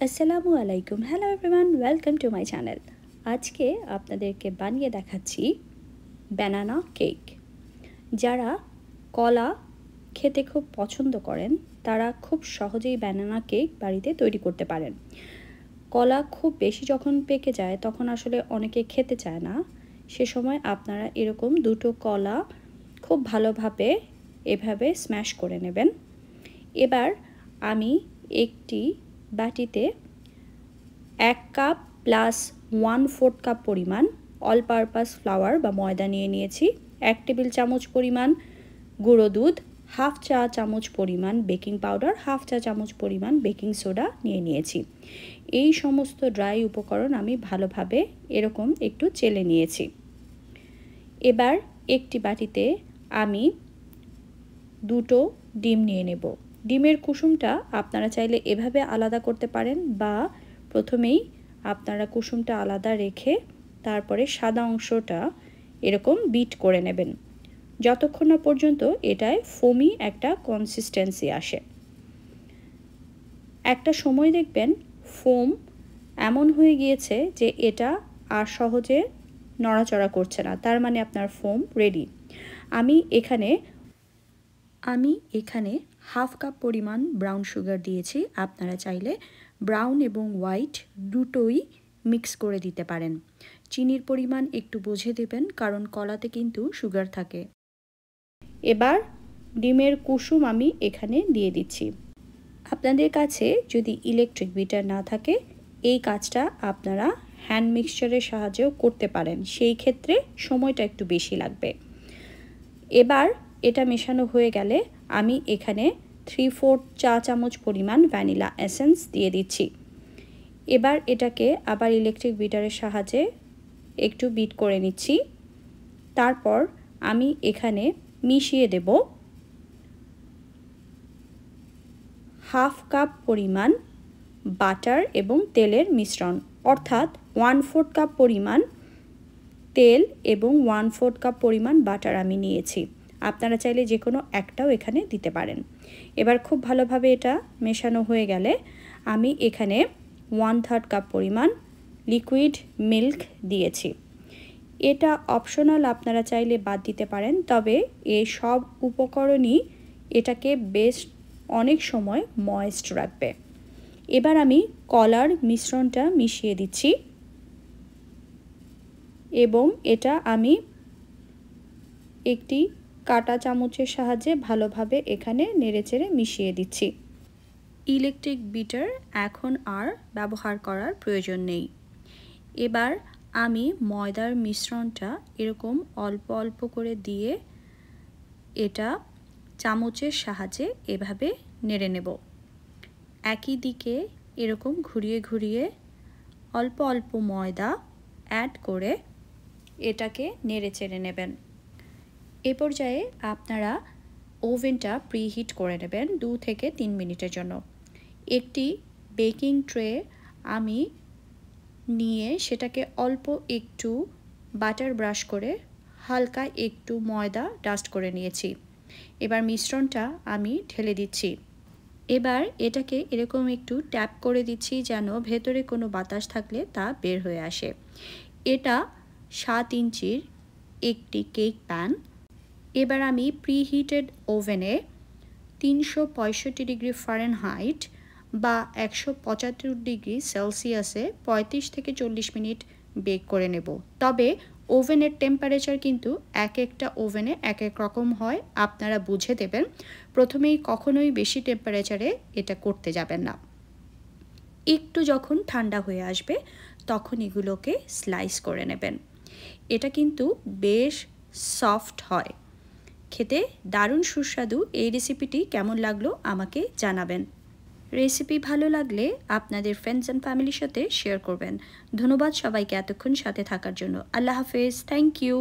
আসসালামু আলাইকুম। Hello everyone, welcome to my channel. আজকে আপনাদেরকে বানিয়ে দেখাচ্ছি ব্যানানা কেক। যারা কলা খেতে খুব পছন্দ করেন তারা খুব সহজেই ব্যানানা কেক বাড়িতে তৈরি করতে পারেন। কলা খুব বেশি যখন পেকে যায় তখন আসলে অনেকে খেতে চায় না, সে সময় আপনারা এরকম দুটো কলা খুব ভালোভাবে এভাবে স্ম্যাশ করে নেবেন। এবার আমি একটি বাটিতে 1 কাপ প্লাস 1/4 কাপ পরিমাণ অল পারপাস ফ্লাওয়ার বা ময়দা নিয়ে নিয়েছি। 1 টেবিল চামচ পরিমাণ গুঁড়ো দুধ, হাফ চা চামচ পরিমাণ বেকিং পাউডার, হাফ চা চামচ পরিমাণ বেকিং সোডা নিয়ে নিয়েছি। এই সমস্ত ড্রাই উপকরণ আমি ভালোভাবে এরকম একটু চেলে নিয়েছি। এবার একটি বাটিতে আমি দুটো ডিম নিয়ে নেব। ডিমের কুসুমটা আপনারা চাইলে এভাবে আলাদা করতে পারেন বা প্রথমেই আপনারা কুসুমটা আলাদা রেখে তারপরে সাদা অংশটা এরকম বিট করে নেবেন যতক্ষণ না পর্যন্ত এটায় ফোমি একটা কনসিস্টেন্সি আসে। একটা সময় দেখবেন ফোম এমন হয়ে গিয়েছে যে এটা আর সহজে নড়াচড়া করছে না, তার মানে আপনার ফোম রেডি। আমি এখানে হাফ কাপ পরিমাণ ব্রাউন সুগার দিয়েছি। আপনারা চাইলে ব্রাউন এবং হোয়াইট দুটোই মিক্স করে দিতে পারেন। চিনির পরিমাণ একটু বুঝে দেবেন, কারণ কলাতে কিন্তু সুগার থাকে। এবার ডিমের কুসুম আমি এখানে দিয়ে দিচ্ছি। আপনাদের কাছে যদি ইলেকট্রিক বিটার না থাকে এই কাজটা আপনারা হ্যান্ড মিক্সচারের সাহায্যেও করতে পারেন, সেই ক্ষেত্রে সময়টা একটু বেশি লাগবে। এবার এটা মেশানো হয়ে গেলে আমি এখানে 3/4 চা চামচ পরিমাণ ভ্যানিলা এসেন্স দিয়ে দিচ্ছি। এবার এটাকে আবার ইলেকট্রিক বিটারের সাহায্যে একটু বিট করে নিচ্ছি। তারপর আমি এখানে মিশিয়ে দেব হাফ কাপ পরিমাণ বাটার এবং তেলের মিশ্রণ, অর্থাৎ 1/4 কাপ পরিমাণ তেল এবং 1/4 কাপ পরিমাণ বাটার আমি নিয়েছি। আপনারা চাইলে যে কোনো একটাও এখানে দিতে পারেন। এবার খুব ভালোভাবে এটা মেশানো হয়ে গেলে আমি এখানে 1/3 কাপ পরিমাণ লিকুইড মিল্ক দিয়েছি। এটা অপশনাল, আপনারা চাইলে বাদ দিতে পারেন, তবে এই সব উপকরণই এটাকে বেশ অনেক সময় ময়েস্ট রাখবে। এবার আমি কলার মিশ্রণটা মিশিয়ে দিচ্ছি এবং এটা আমি একটি কাঁটা চামচের সাহায্যে ভালোভাবে এখানে নেড়েচেড়ে মিশিয়ে দিচ্ছি। ইলেকট্রিক বিটার এখন আর ব্যবহার করার প্রয়োজন নেই। এবার আমি ময়দার মিশ্রণটা এরকম অল্প অল্প করে দিয়ে এটা চামচের সাহায্যে এভাবে নেড়ে নেব। একই দিকে এরকম ঘুরিয়ে ঘুরিয়ে অল্প অল্প ময়দা অ্যাড করে এটাকে নেড়ে চেড়ে নেবেন। এ পর্যায়ে আপনারা ওভেনটা প্রিহিট করে নেবেন 2 থেকে 3 মিনিটের জন্য। একটি বেকিং ট্রে আমি নিয়ে সেটাকে অল্প একটু বাটার ব্রাশ করে হালকা একটু ময়দা ডাস্ট করে নিয়েছি। এবার মিশ্রণটা আমি ঢেলে দিচ্ছি। এবার এটাকে এরকম একটু ট্যাপ করে দিচ্ছি যেন ভেতরে কোনো বাতাস থাকলে তা বের হয়ে আসে। এটা 7 ইঞ্চির একটি কেক প্যান। এবার আমি প্রিহিটেড ওভেনে 365 ডিগ্রি ফারেনহাইট বা 175 ডিগ্রি সেলসিয়াসে 35 থেকে 40 মিনিট বেক করে নেব। তবে ওভেনের টেম্পারেচার কিন্তু এক একটা ওভেনে এক এক রকম হয়, আপনারা বুঝে দেবেন। প্রথমেই কখনোই বেশি টেম্পারেচারে এটা করতে যাবেন না। একটু যখন ঠান্ডা হয়ে আসবে তখন এগুলোকে স্লাইস করে নেবেন। এটা কিন্তু বেশ সফট হয়, খেতে দারুণ সুস্বাদু। এই রেসিপিটি কেমন লাগলো আমাকে জানাবেন। রেসিপি ভালো লাগলে আপনাদের ফ্রেন্ডস অ্যান্ড ফ্যামিলির সাথে শেয়ার করবেন। ধন্যবাদ সবাইকে এতক্ষণ সাথে থাকার জন্য। আল্লাহ হাফেজ। Thank you.